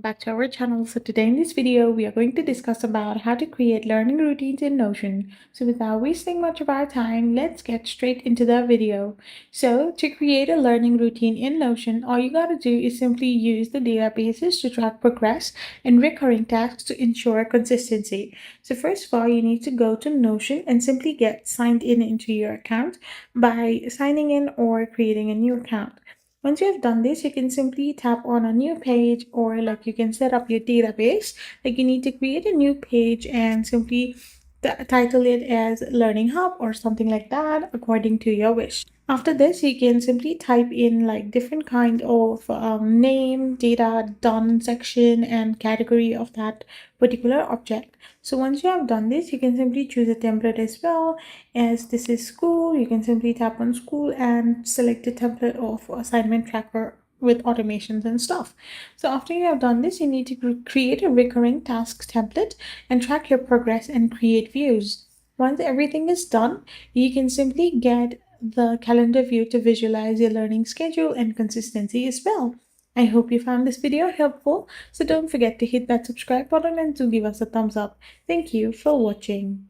back to our channel. So today in this video, we are going to discuss about how to create learning routines in Notion. So without wasting much of our time, let's get straight into the video. So to create a learning routine in Notion, all you gotta do is simply use the databases to track progress and recurring tasks to ensure consistency. So first of all, you need to go to Notion and simply get signed in into your account by signing in or creating a new account. Once you have done this, you can simply tap on a new page, or like you can set up your database. Like you need to create a new page and simply title it as Learning Hub or something like that according to your wish. After this, you can simply type in like different kind of name, data, done section, and category of that particular object. So once you have done this, you can simply choose a template as well. As this is school, you can simply tap on school and select a template of assignment tracker with automations and stuff. So after you have done this, you need to create a recurring tasks template and track your progress and create views. Once everything is done, you can simply get the calendar view to visualize your learning schedule and consistency as well. I hope you found this video helpful, so don't forget to hit that subscribe button and to give us a thumbs up. Thank you for watching.